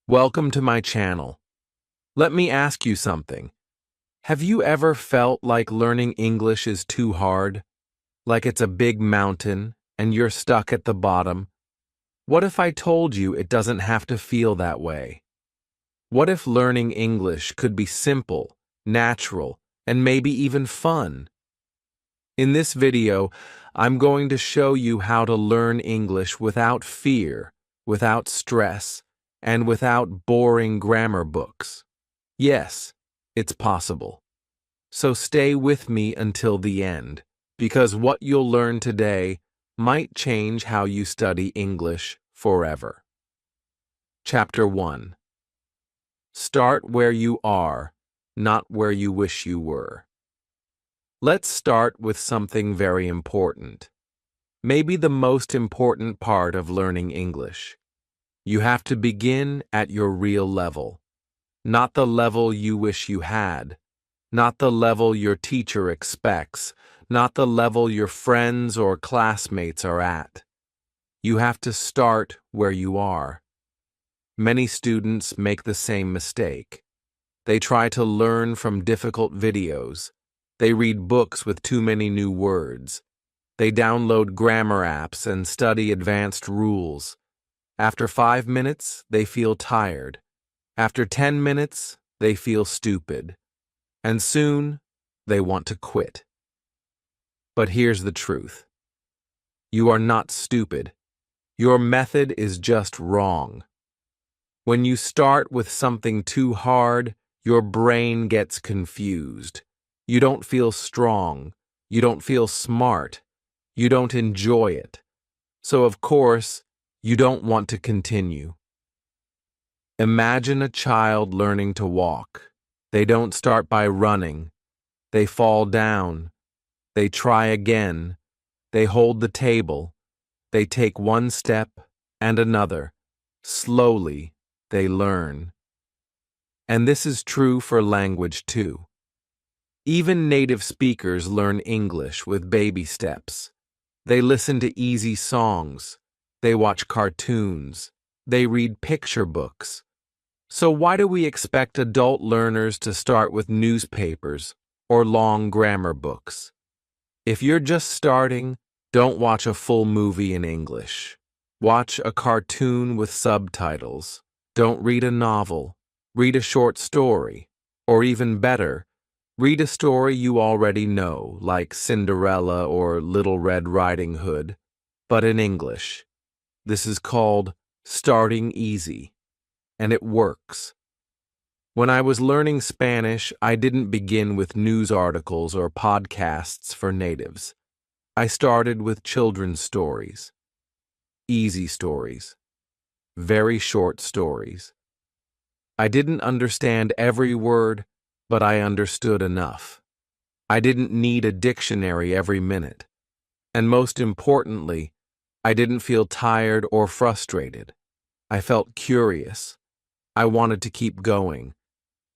Welcome to my channel. Let me ask you something. Have you ever felt like learning English is too hard? Like it's a big mountain and you're stuck at the bottom? What if I told you it doesn't have to feel that way? What if learning English could be simple, natural, and maybe even fun? In this video, I'm going to show you how to learn English without fear, without stress, and without boring grammar books. Yes, it's possible. So stay with me until the end, because what you'll learn today might change how you study English forever. Chapter 1. Start where you are, not where you wish you were. Let's start with something very important. Maybe the most important part of learning English. You have to begin at your real level. Not the level you wish you had. Not the level your teacher expects. Not the level your friends or classmates are at. You have to start where you are. Many students make the same mistake. They try to learn from difficult videos. They read books with too many new words. They download grammar apps and study advanced rules. After 5 minutes, they feel tired. After 10 minutes, they feel stupid. And soon, they want to quit. But here's the truth. You are not stupid. Your method is just wrong. When you start with something too hard, your brain gets confused. You don't feel strong. You don't feel smart. You don't enjoy it. So, of course, you don't want to continue. Imagine a child learning to walk. They don't start by running. They fall down. They try again. They hold the table. They take one step and another. Slowly, they learn. And this is true for language too. Even native speakers learn English with baby steps. They listen to easy songs. They watch cartoons. They read picture books. So why do we expect adult learners to start with newspapers or long grammar books? If you're just starting, don't watch a full movie in English. Watch a cartoon with subtitles. Don't read a novel. Read a short story. Or even better, read a story you already know, like Cinderella or Little Red Riding Hood, but in English. This is called starting easy, and it works. When I was learning Spanish, I didn't begin with news articles or podcasts for natives. I started with children's stories. Easy stories. Very short stories. I didn't understand every word, but I understood enough. I didn't need a dictionary every minute. And most importantly, I didn't feel tired or frustrated. I felt curious. I wanted to keep going,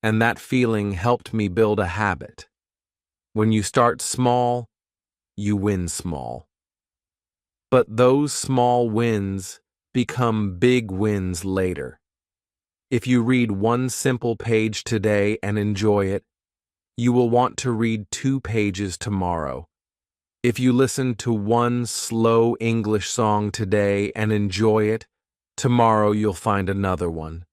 and that feeling helped me build a habit. When you start small, you win small. But those small wins become big wins later. If you read one simple page today and enjoy it, you will want to read 2 pages tomorrow. If you listen to one slow English song today and enjoy it, tomorrow you'll find another one.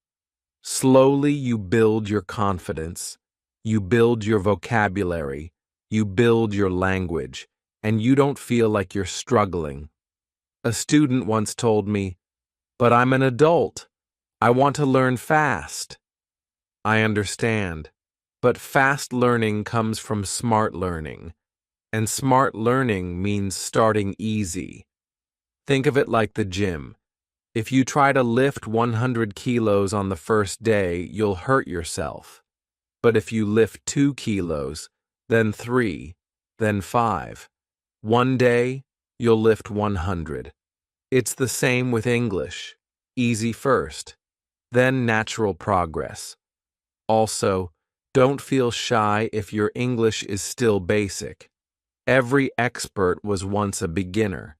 Slowly you build your confidence, you build your vocabulary, you build your language, and you don't feel like you're struggling. A student once told me, "But I'm an adult. I want to learn fast." I understand, but fast learning comes from smart learning. And smart learning means starting easy. Think of it like the gym. If you try to lift 100 kilos on the first day, you'll hurt yourself. But if you lift 2 kilos, then 3, then 5, one day you'll lift 100. It's the same with English. Easy first, then natural progress. Also, don't feel shy if your English is still basic. Every expert was once a beginner.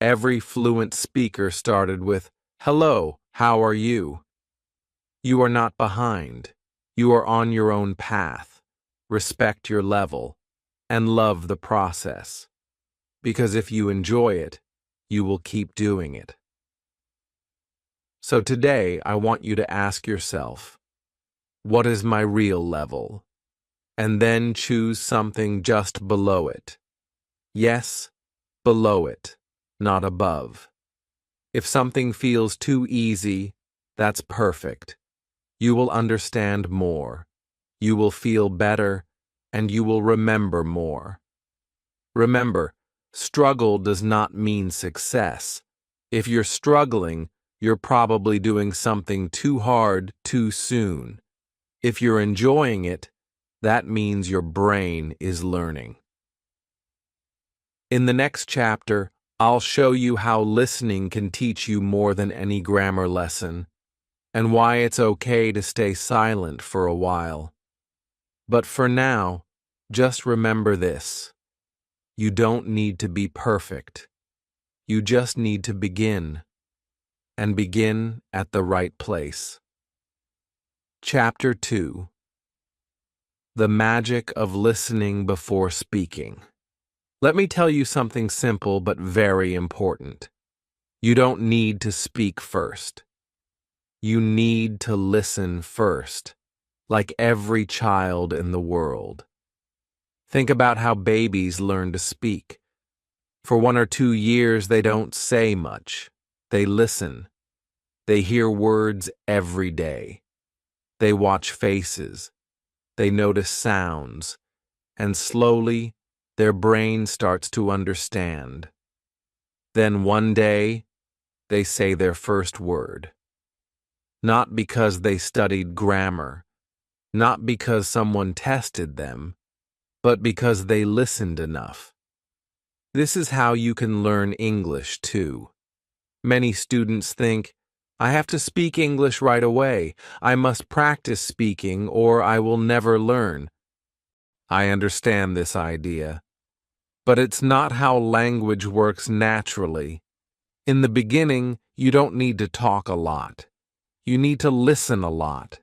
Every fluent speaker started with, "Hello, how are you?" You are not behind. You are on your own path. Respect your level and love the process. Because if you enjoy it, you will keep doing it. So today, I want you to ask yourself, what is my real level? And then choose something just below it. Yes, below it, not above. If something feels too easy, that's perfect. You will understand more. You will feel better, and you will remember more. Remember, struggle does not mean success. If you're struggling, you're probably doing something too hard too soon. If you're enjoying it, that means your brain is learning. In the next chapter, I'll show you how listening can teach you more than any grammar lesson, and why it's okay to stay silent for a while. But for now, just remember this. You don't need to be perfect. You just need to begin, and begin at the right place. Chapter 2. The Magic of Listening Before Speaking. Let me tell you something simple but very important. You don't need to speak first. You need to listen first, like every child in the world. Think about how babies learn to speak. For 1 or 2 years, they don't say much. They listen. They hear words every day. They watch faces. They notice sounds. And slowly, their brain starts to understand. Then one day, they say their first word. Not because they studied grammar, not because someone tested them, but because they listened enough. This is how you can learn English, too. Many students think, I have to speak English right away. I must practice speaking or I will never learn. I understand this idea. But it's not how language works naturally. In the beginning, you don't need to talk a lot. You need to listen a lot.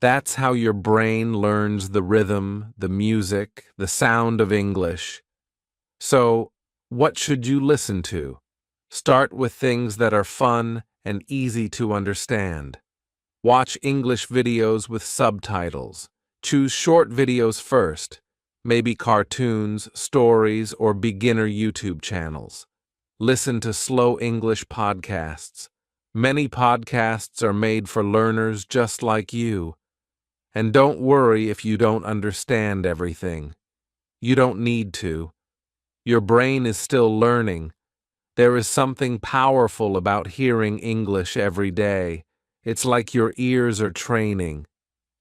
That's how your brain learns the rhythm, the music, the sound of English. So, what should you listen to? Start with things that are fun and easy to understand. Watch English videos with subtitles. Choose short videos first, maybe cartoons, stories, or beginner YouTube channels. Listen to slow English podcasts. Many podcasts are made for learners just like you. And don't worry if you don't understand everything. You don't need to. Your brain is still learning. There is something powerful about hearing English every day. It's like your ears are training.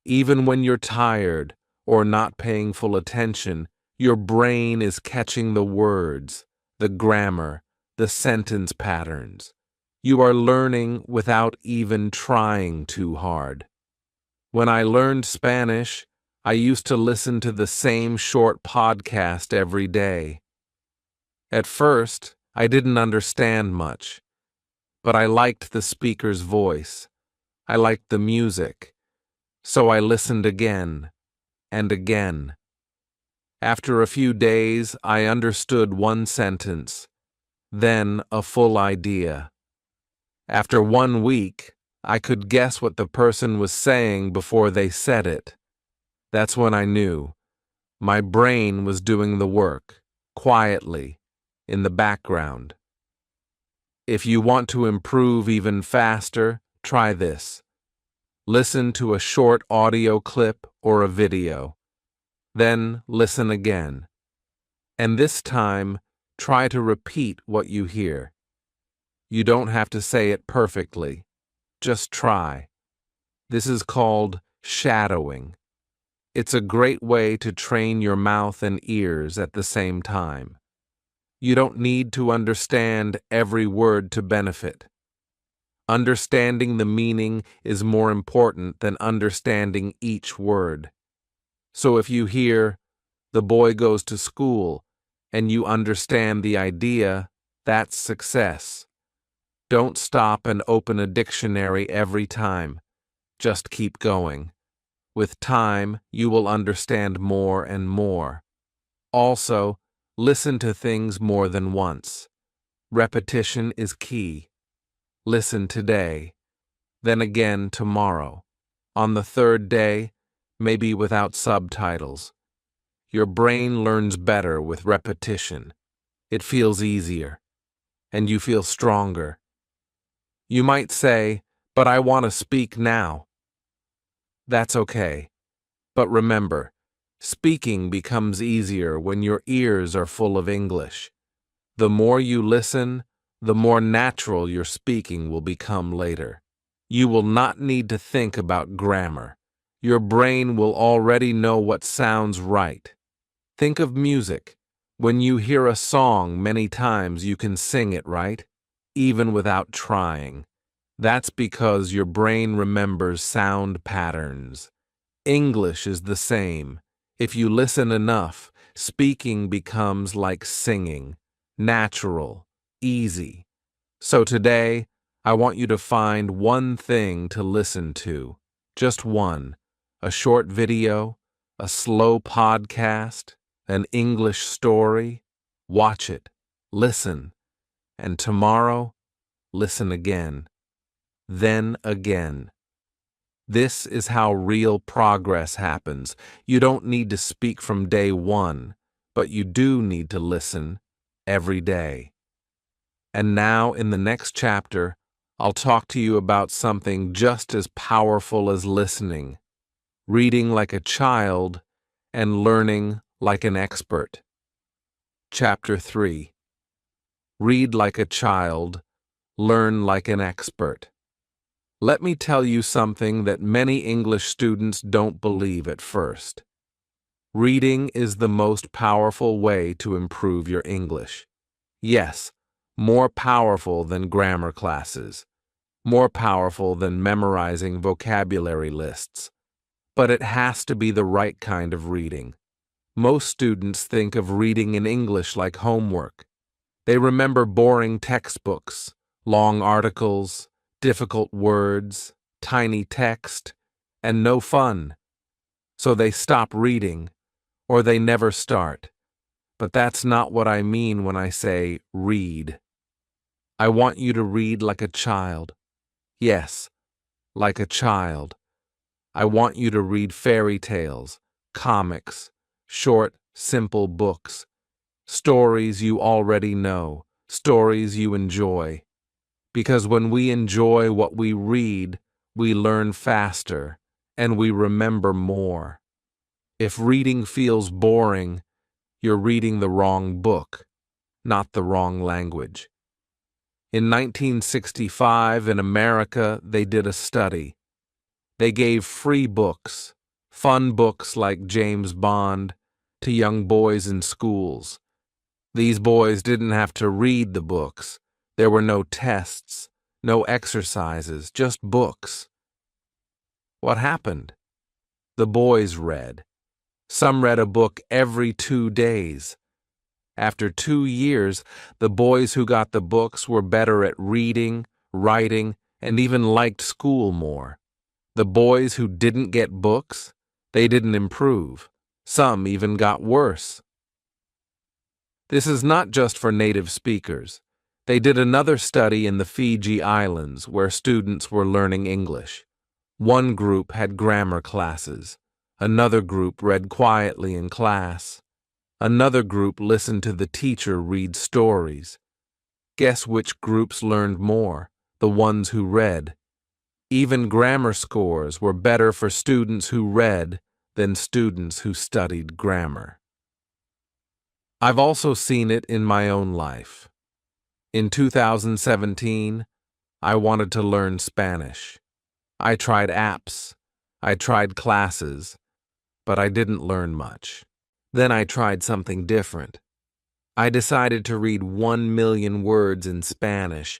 Even when you're tired or not paying full attention, your brain is catching the words, the grammar, the sentence patterns. You are learning without even trying too hard. When I learned Spanish, I used to listen to the same short podcast every day. At first, I didn't understand much, but I liked the speaker's voice. I liked the music, so I listened again and again. After a few days, I understood one sentence, then a full idea. After 1 week, I could guess what the person was saying before they said it. That's when I knew. My brain was doing the work, quietly, in the background. If you want to improve even faster, try this. Listen to a short audio clip or a video. Then listen again. And this time, try to repeat what you hear. You don't have to say it perfectly. Just try. This is called shadowing. It's a great way to train your mouth and ears at the same time. You don't need to understand every word to benefit. Understanding the meaning is more important than understanding each word. So if you hear, the boy goes to school, and you understand the idea, that's success. Don't stop and open a dictionary every time. Just keep going. With time, you will understand more and more. Also, listen to things more than once. Repetition is key. Listen today, then again tomorrow. On the third day, maybe without subtitles. Your brain learns better with repetition. It feels easier, and you feel stronger. You might say, "But I want to speak now." That's okay. But remember, speaking becomes easier when your ears are full of English. The more you listen, the more natural your speaking will become later. You will not need to think about grammar. Your brain will already know what sounds right. Think of music. When you hear a song many times, you can sing it, right? Even without trying. That's because your brain remembers sound patterns. English is the same. If you listen enough, speaking becomes like singing, natural, easy. So today, I want you to find one thing to listen to. Just one. A short video, a slow podcast, an English story. Watch it, listen, and tomorrow, listen again. Then again. This is how real progress happens. You don't need to speak from day one, but you do need to listen every day. And now, in the next chapter, I'll talk to you about something just as powerful as listening, reading like a child and learning like an expert. Chapter 3. Read like a child, learn like an expert. Let me tell you something that many English students don't believe at first. Reading is the most powerful way to improve your English. Yes, more powerful than grammar classes, more powerful than memorizing vocabulary lists. But it has to be the right kind of reading. Most students think of reading in English like homework. They remember boring textbooks, long articles, difficult words, tiny text, and no fun. So they stop reading, or they never start. But that's not what I mean when I say read. I want you to read like a child. Yes, like a child. I want you to read fairy tales, comics, short, simple books, stories you already know, stories you enjoy. Because when we enjoy what we read, we learn faster and we remember more. If reading feels boring, you're reading the wrong book, not the wrong language. In 1965, in America, they did a study. They gave free books, fun books like James Bond, to young boys in schools. These boys didn't have to read the books. There were no tests, no exercises, just books. What happened? The boys read. Some read a book every 2 days. After 2 years, the boys who got the books were better at reading, writing, and even liked school more. The boys who didn't get books, they didn't improve. Some even got worse. This is not just for native speakers. They did another study in the Fiji Islands where students were learning English. One group had grammar classes. Another group read quietly in class. Another group listened to the teacher read stories. Guess which groups learned more? The ones who read. Even grammar scores were better for students who read than students who studied grammar. I've also seen it in my own life. In 2017, I wanted to learn Spanish. I tried apps, I tried classes, but I didn't learn much. Then I tried something different. I decided to read 1 million words in Spanish.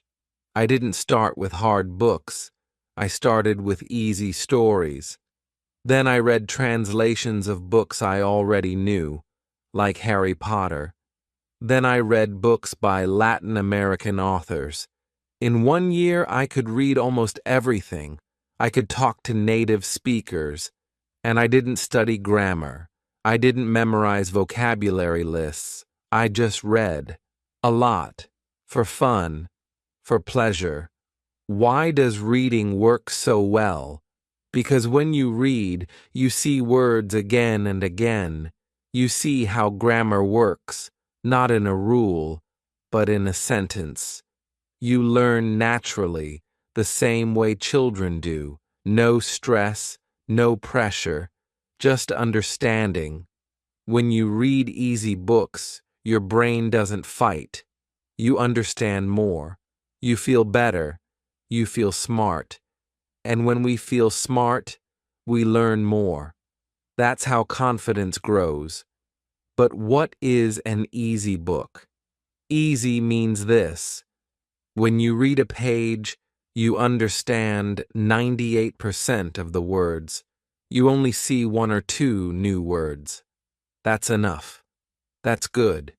I didn't start with hard books. I started with easy stories. Then I read translations of books I already knew, like Harry Potter. Then I read books by Latin American authors. In 1 year, I could read almost everything. I could talk to native speakers, and I didn't study grammar. I didn't memorize vocabulary lists. I just read. A lot. For fun. For pleasure. Why does reading work so well? Because when you read, you see words again and again. You see how grammar works, not in a rule, but in a sentence. You learn naturally, the same way children do. No stress, no pressure, just understanding. When you read easy books, your brain doesn't fight. You understand more. You feel better. You feel smart. And when we feel smart, we learn more. That's how confidence grows. But what is an easy book? Easy means this. When you read a page, you understand 98% of the words. You only see one or two new words. That's enough. That's good.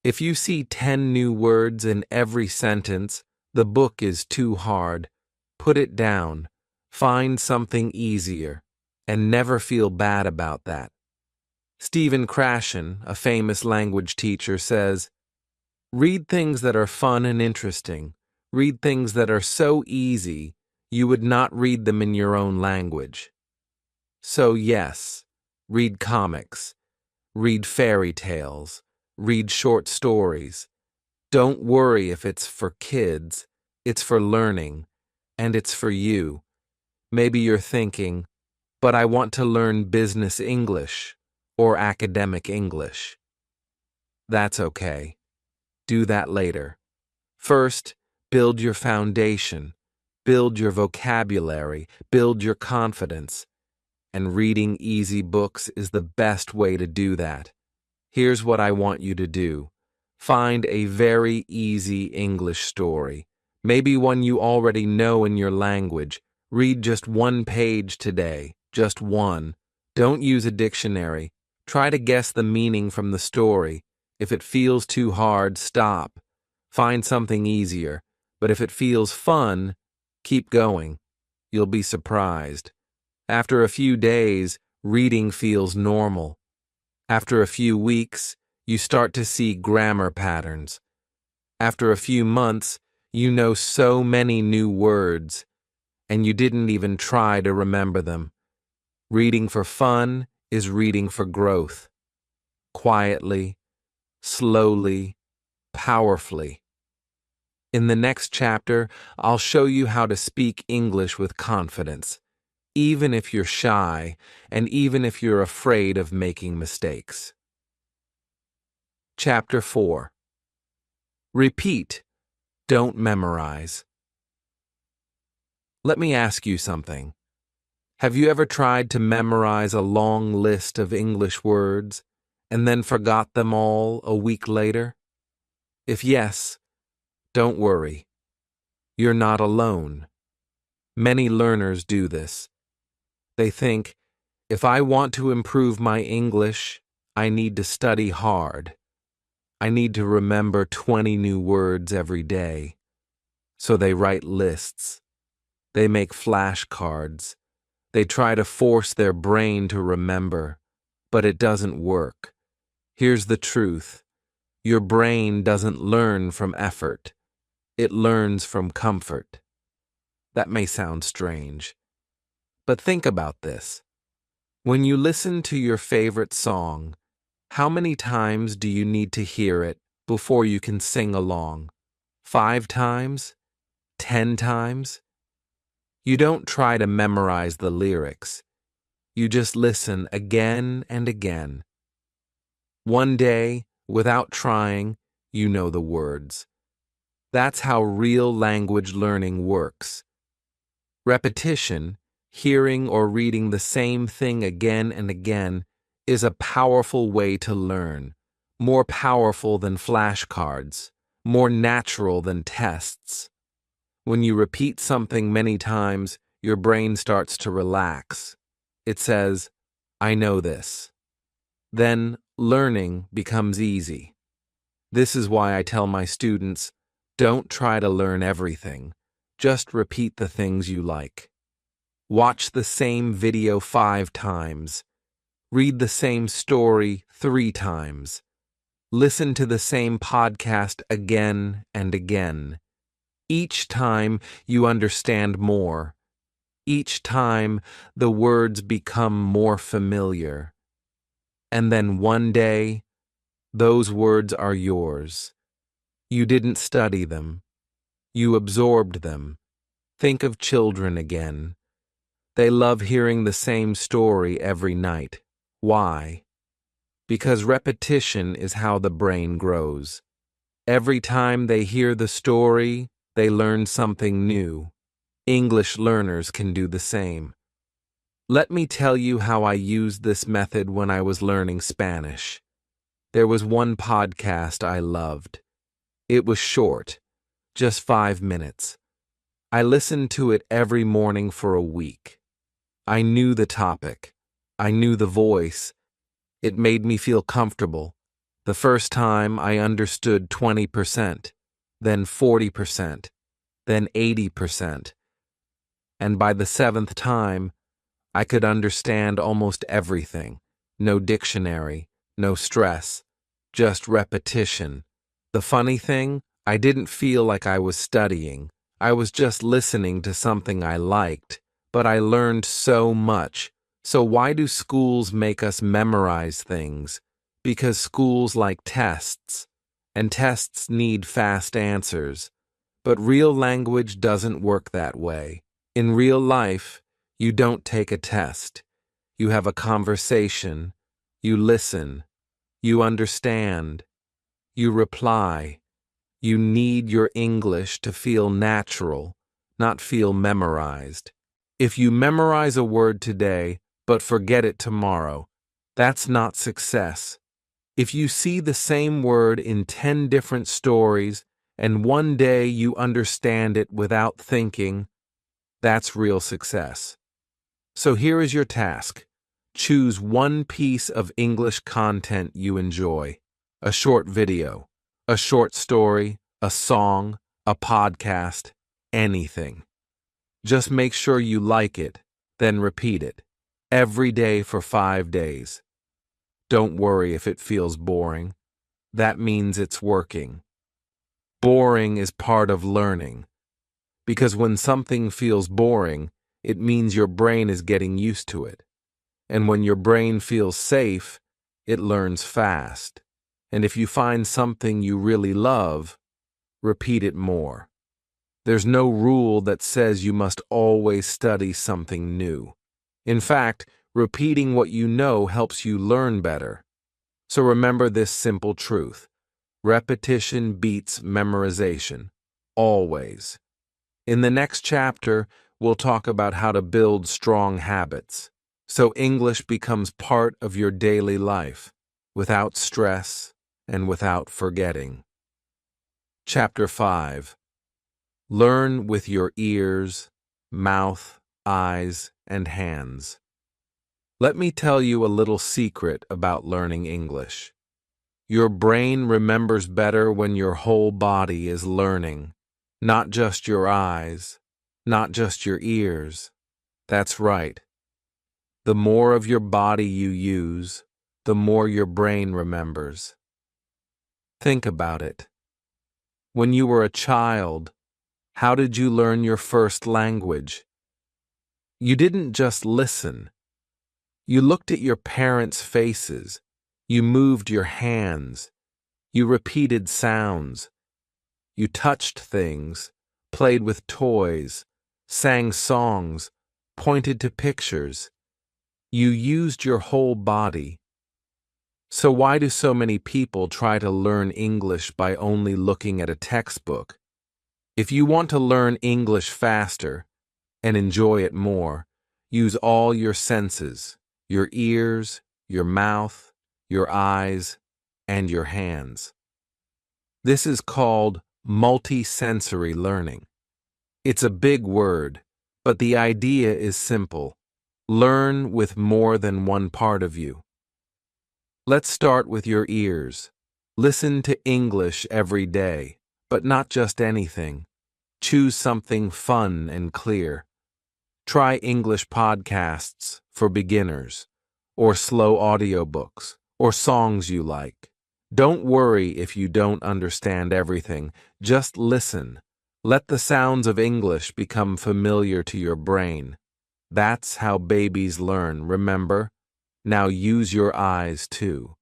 If you see 10 new words in every sentence, the book is too hard. Put it down. Find something easier. And never feel bad about that. Stephen Krashen, a famous language teacher, says, "Read things that are fun and interesting. Read things that are so easy, you would not read them in your own language." So yes, read comics. Read fairy tales. Read short stories. Don't worry if it's for kids. It's for learning. And it's for you. Maybe you're thinking, but I want to learn business English or academic English. That's okay. Do that later. First, build your foundation. Build your vocabulary. Build your confidence. And reading easy books is the best way to do that. Here's what I want you to do. Find a very easy English story. Maybe one you already know in your language. Read just one page today. Just one. Don't use a dictionary. Try to guess the meaning from the story. If it feels too hard, stop. Find something easier. But if it feels fun, keep going. You'll be surprised. After a few days, reading feels normal. After a few weeks, you start to see grammar patterns. After a few months, you know so many new words, and you didn't even try to remember them. Reading for fun is reading for growth. Quietly, slowly, powerfully. In the next chapter, I'll show you how to speak English with confidence, even if you're shy and even if you're afraid of making mistakes. Chapter 4. Repeat, don't memorize. Let me ask you something. Have you ever tried to memorize a long list of English words and then forgot them all a week later? If yes, don't worry. You're not alone. Many learners do this. They think, if I want to improve my English, I need to study hard. I need to remember 20 new words every day. So they write lists. They make flashcards. They try to force their brain to remember, but it doesn't work. Here's the truth. Your brain doesn't learn from effort. It learns from comfort. That may sound strange, but think about this. When you listen to your favorite song, how many times do you need to hear it before you can sing along? 5 times? 10 times? You don't try to memorize the lyrics. You just listen again and again. One day, without trying, you know the words. That's how real language learning works. Repetition, hearing or reading the same thing again and again, is a powerful way to learn, more powerful than flashcards, more natural than tests. When you repeat something many times, your brain starts to relax. It says, I know this. Then learning becomes easy. This is why I tell my students, don't try to learn everything. Just repeat the things you like. Watch the same video 5 times. Read the same story 3 times. Listen to the same podcast again and again. Each time you understand more. Each time the words become more familiar. And then one day, those words are yours. You didn't study them. You absorbed them. Think of children again. They love hearing the same story every night. Why? Because repetition is how the brain grows. Every time they hear the story, they learn something new. English learners can do the same. Let me tell you how I used this method when I was learning Spanish. There was one podcast I loved. It was short, just 5 minutes. I listened to it every morning for a week. I knew the topic. I knew the voice. It made me feel comfortable. The first time I understood 20%, then 40%, then 80%. And by the 7th time, I could understand almost everything. No dictionary, no stress, just repetition. The funny thing, I didn't feel like I was studying. I was just listening to something I liked, but I learned so much. So why do schools make us memorize things? Because schools like tests, and tests need fast answers. But real language doesn't work that way. In real life, you don't take a test. You have a conversation. You listen. You understand. You reply. You need your English to feel natural, not feel memorized. If you memorize a word today, but forget it tomorrow, that's not success. If you see the same word in 10 different stories, and one day you understand it without thinking, that's real success. So here is your task. Choose one piece of English content you enjoy. A short video, a short story, a song, a podcast, anything. Just make sure you like it, then repeat it. Every day for 5 days. Don't worry if it feels boring. That means it's working. Boring is part of learning. Because when something feels boring, it means your brain is getting used to it. And when your brain feels safe, it learns fast. And if you find something you really love, repeat it more. There's no rule that says you must always study something new. In fact, repeating what you know helps you learn better. So remember this simple truth. Repetition beats memorization. Always. In the next chapter, we'll talk about how to build strong habits, so English becomes part of your daily life, without stress and without forgetting. Chapter 5. Learn with your ears, mouth, eyes, and hands. Let me tell you a little secret about learning English. Your brain remembers better when your whole body is learning, not just your eyes, not just your ears. That's right. The more of your body you use, the more your brain remembers. Think about it. When you were a child, how did you learn your first language? You didn't just listen. You looked at your parents' faces. You moved your hands. You repeated sounds. You touched things, played with toys, sang songs, pointed to pictures. You used your whole body. So why do so many people try to learn English by only looking at a textbook? If you want to learn English faster and enjoy it more, use all your senses, your ears, your mouth, your eyes, and your hands. This is called multisensory learning. It's a big word, but the idea is simple. Learn with more than one part of you. Let's start with your ears. Listen to English every day, but not just anything. Choose something fun and clear. Try English podcasts for beginners, or slow audiobooks, or songs you like. Don't worry if you don't understand everything. Just listen. Let the sounds of English become familiar to your brain. That's how babies learn, remember? Now use your eyes too.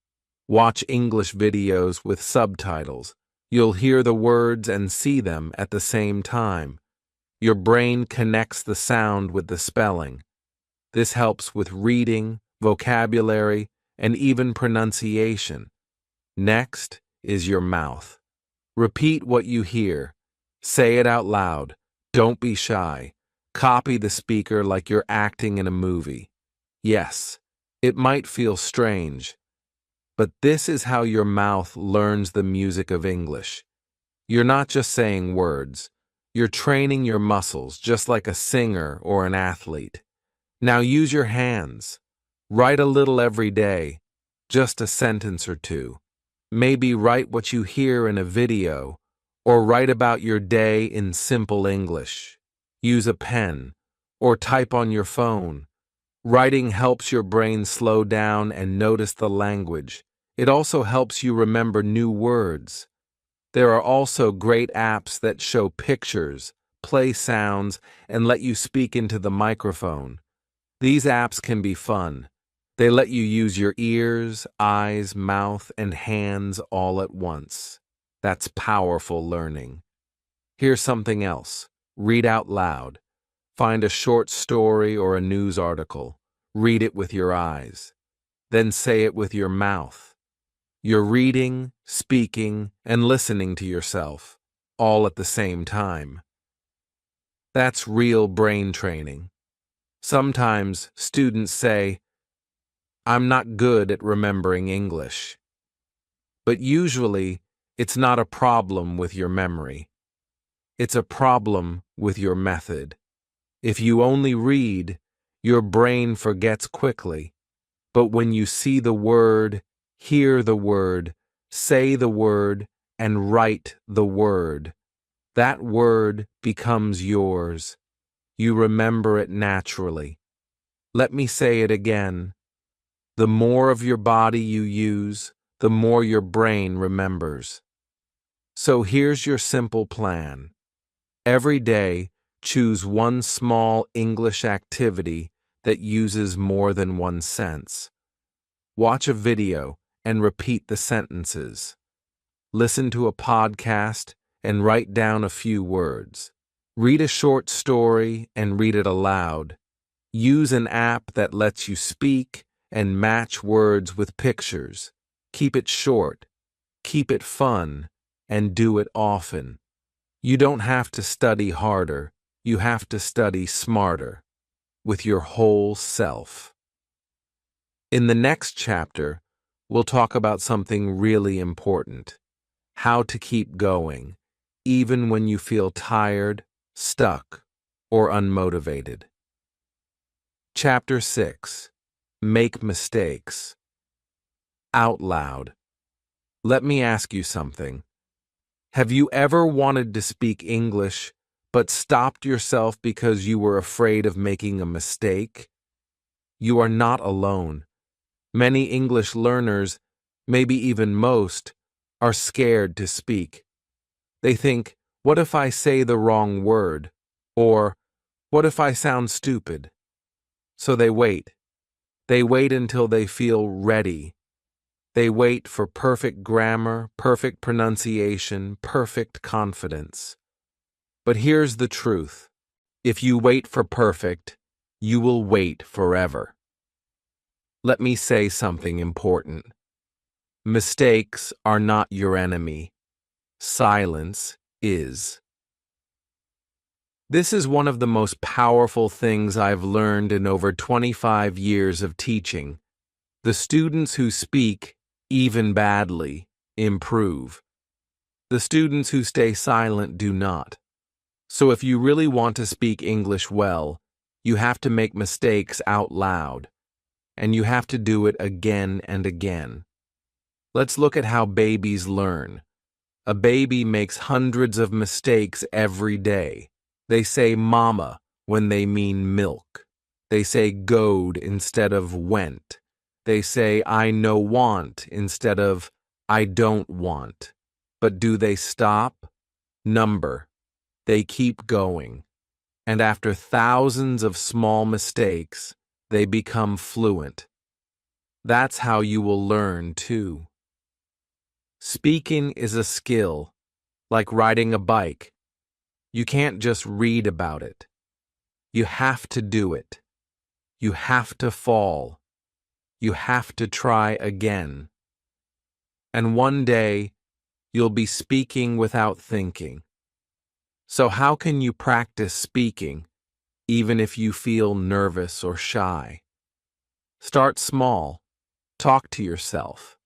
Watch English videos with subtitles. You'll hear the words and see them at the same time. Your brain connects the sound with the spelling. This helps with reading, vocabulary, and even pronunciation. Next is your mouth. Repeat what you hear. Say it out loud. Don't be shy. Copy the speaker like you're acting in a movie. Yes, it might feel strange, but this is how your mouth learns the music of English. You're not just saying words. You're training your muscles just like a singer or an athlete. Now use your hands. Write a little every day, just a sentence or two. Maybe write what you hear in a video, or write about your day in simple English. Use a pen, or type on your phone. Writing helps your brain slow down and notice the language. It also helps you remember new words. There are also great apps that show pictures, play sounds, and let you speak into the microphone. These apps can be fun. They let you use your ears, eyes, mouth, and hands all at once. That's powerful learning. Here's something else. Read out loud. Find a short story or a news article. Read it with your eyes. Then say it with your mouth. You're reading, speaking, and listening to yourself, all at the same time. That's real brain training. Sometimes students say, "I'm not good at remembering English." But usually, it's not a problem with your memory. It's a problem with your method. If you only read, your brain forgets quickly. But when you see the word, hear the word, say the word, and write the word, that word becomes yours. You remember it naturally. Let me say it again. The more of your body you use, the more your brain remembers. So here's your simple plan. Every day, choose one small English activity that uses more than one sense. Watch a video and repeat the sentences. Listen to a podcast and write down a few words. Read a short story and read it aloud. Use an app that lets you speak and match words with pictures. Keep it short, keep it fun, and do it often. You don't have to study harder, you have to study smarter, with your whole self. In the next chapter, we'll talk about something really important: how to keep going, even when you feel tired, stuck, or unmotivated. Chapter 6. Make mistakes. Out loud. Let me ask you something. Have you ever wanted to speak English, but stopped yourself because you were afraid of making a mistake? You are not alone. Many English learners, maybe even most, are scared to speak. They think, what if I say the wrong word? Or, what if I sound stupid? So they wait. They wait until they feel ready. They wait for perfect grammar, perfect pronunciation, perfect confidence. But here's the truth. If you wait for perfect, you will wait forever. Let me say something important. Mistakes are not your enemy. Silence is. This is one of the most powerful things I've learned in over 25 years of teaching. The students who speak, even badly, improve. The students who stay silent do not. So if you really want to speak English well, you have to make mistakes out loud, and you have to do it again and again. Let's look at how babies learn. A baby makes hundreds of mistakes every day. They say mama when they mean milk. They say goed instead of went. They say I no want instead of I don't want. But do they stop? Number. They keep going. And after thousands of small mistakes, they become fluent. That's how you will learn, too. Speaking is a skill, like riding a bike. You can't just read about it. You have to do it. You have to fall. You have to try again. And one day, you'll be speaking without thinking. So how can you practice speaking, even if you feel nervous or shy? Start small. Talk to yourself.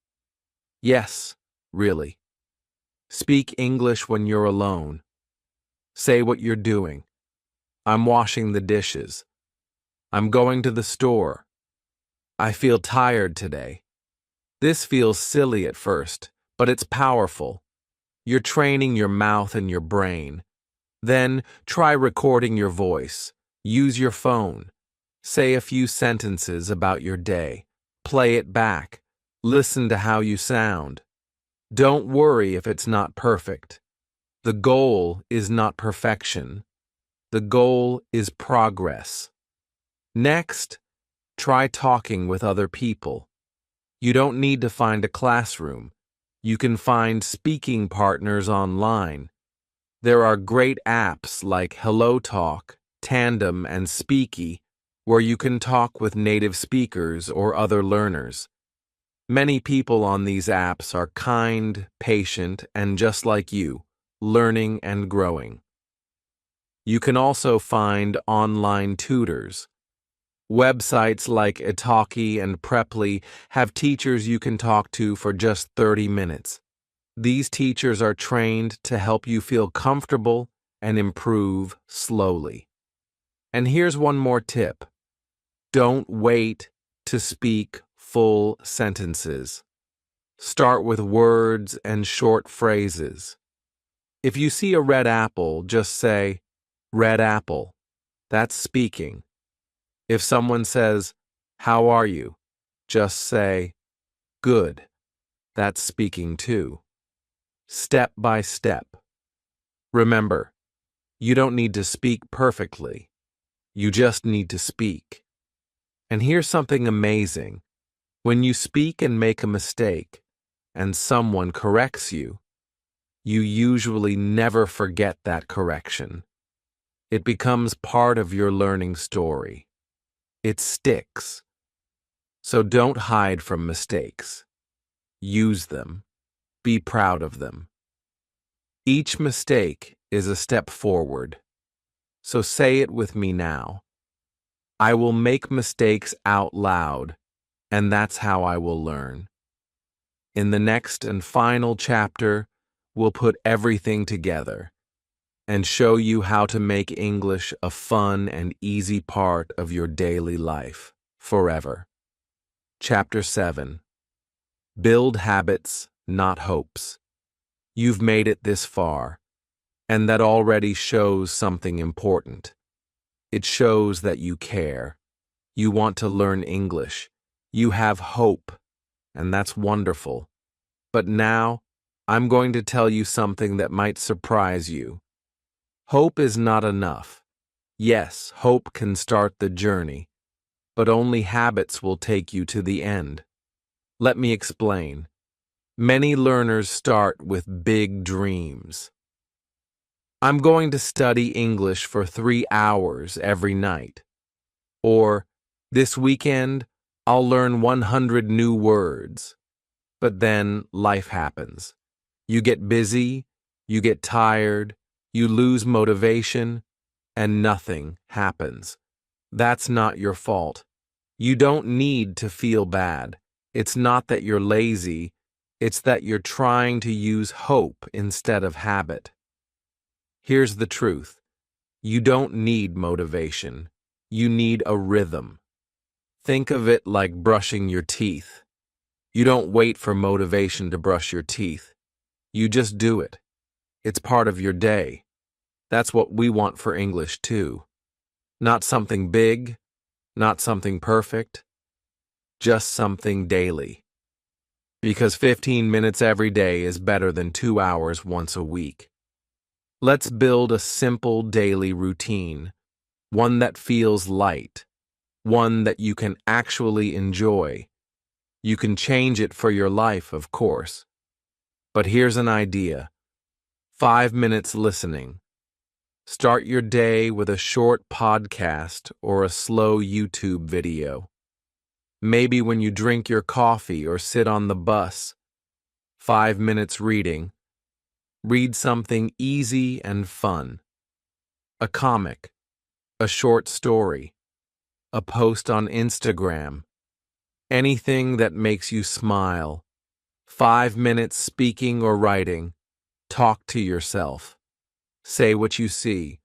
Yes, really. Speak English when you're alone. Say what you're doing. I'm washing the dishes. I'm going to the store. I feel tired today. This feels silly at first, but it's powerful. You're training your mouth and your brain. Then try recording your voice. Use your phone. Say a few sentences about your day. Play it back. Listen to how you sound. Don't worry if it's not perfect. The goal is not perfection. The goal is progress. Next, try talking with other people. You don't need to find a classroom. You can find speaking partners online. There are great apps like HelloTalk, Tandem, and Speaky, where you can talk with native speakers or other learners. Many people on these apps are kind, patient, and just like you, learning and growing. You can also find online tutors. Websites like Italki and Preply have teachers you can talk to for just 30 minutes. These teachers are trained to help you feel comfortable and improve slowly. And here's one more tip. Don't wait to speak full sentences. Start with words and short phrases. If you see a red apple, just say, red apple. That's speaking. If someone says, how are you? Just say, good. That's speaking too. Step by step. Remember, you don't need to speak perfectly. You just need to speak. And here's something amazing. When you speak and make a mistake, and someone corrects you, you usually never forget that correction. It becomes part of your learning story. It sticks. So don't hide from mistakes. Use them. Be proud of them. Each mistake is a step forward. So say it with me now. I will make mistakes out loud, and that's how I will learn. In the next and final chapter, we'll put everything together and show you how to make English a fun and easy part of your daily life, forever. Chapter 7. Build habits, not hopes. You've made it this far, and that already shows something important. It shows that you care. You want to learn English. You have hope, and that's wonderful. But now, I'm going to tell you something that might surprise you. Hope is not enough. Yes, hope can start the journey, but only habits will take you to the end. Let me explain. Many learners start with big dreams. I'm going to study English for 3 hours every night. Or, this weekend, I'll learn 100 new words. But then life happens. You get busy, you get tired, you lose motivation, and nothing happens. That's not your fault. You don't need to feel bad. It's not that you're lazy, it's that you're trying to use hope instead of habit. Here's the truth. You don't need motivation. You need a rhythm. Think of it like brushing your teeth. You don't wait for motivation to brush your teeth. You just do it. It's part of your day. That's what we want for English too. Not something big, not something perfect, just something daily. Because 15 minutes every day is better than 2 hours once a week. Let's build a simple daily routine, one that feels light, one that you can actually enjoy. You can change it for your life, of course. But here's an idea. 5 minutes listening. Start your day with a short podcast or a slow YouTube video. Maybe when you drink your coffee or sit on the bus. 5 minutes reading. Read something easy and fun. A comic, a short story, a post on Instagram. Anything that makes you smile. 5 minutes speaking or writing. Talk to yourself. Say what you see,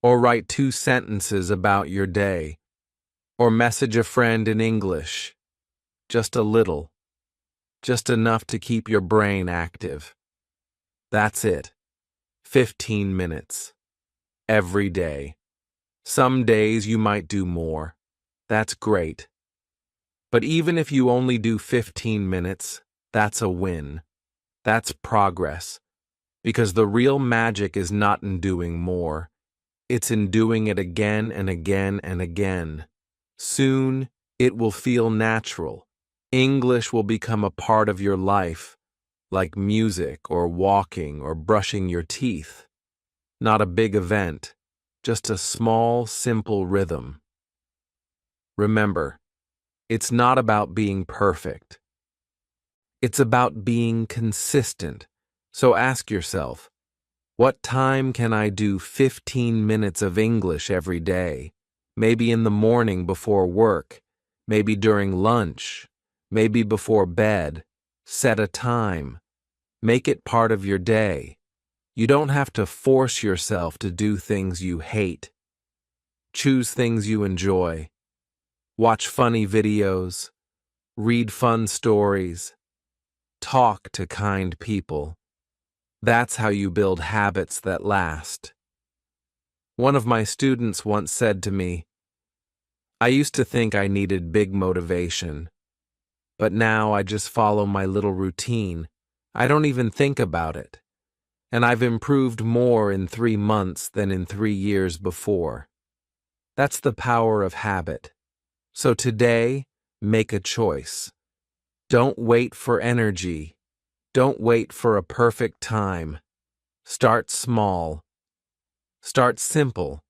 or write 2 sentences about your day, or message a friend in English. Just a little. Just enough to keep your brain active. That's it. 15 minutes. Every day. Some days you might do more. That's great. But even if you only do 15 minutes, that's a win. That's progress. Because the real magic is not in doing more. It's in doing it again and again and again. Soon, it will feel natural. English will become a part of your life, like music or walking or brushing your teeth. Not a big event, just a small, simple rhythm. Remember, it's not about being perfect. It's about being consistent. So ask yourself, what time can I do 15 minutes of English every day? Maybe in the morning before work, maybe during lunch, maybe before bed. Set a time. Make it part of your day. You don't have to force yourself to do things you hate. Choose things you enjoy. Watch funny videos. Read fun stories. Talk to kind people. That's how you build habits that last. One of my students once said to me, I used to think I needed big motivation, but now I just follow my little routine. I don't even think about it. And I've improved more in 3 months than in 3 years before. That's the power of habit. So today, make a choice. Don't wait for energy. Don't wait for a perfect time. Start small. Start simple.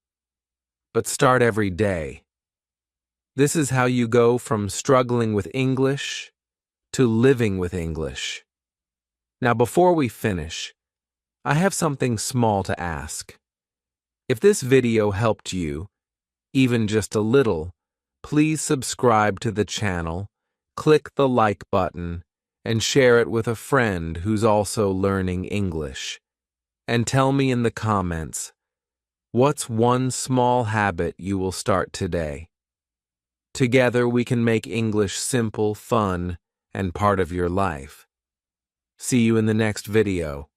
But start every day. This is how you go from struggling with English to living with English. Now, before we finish, I have something small to ask. If this video helped you, even just a little, please subscribe to the channel, click the like button, and share it with a friend who's also learning English. And tell me in the comments, what's one small habit you will start today? Together we can make English simple, fun, and part of your life. See you in the next video.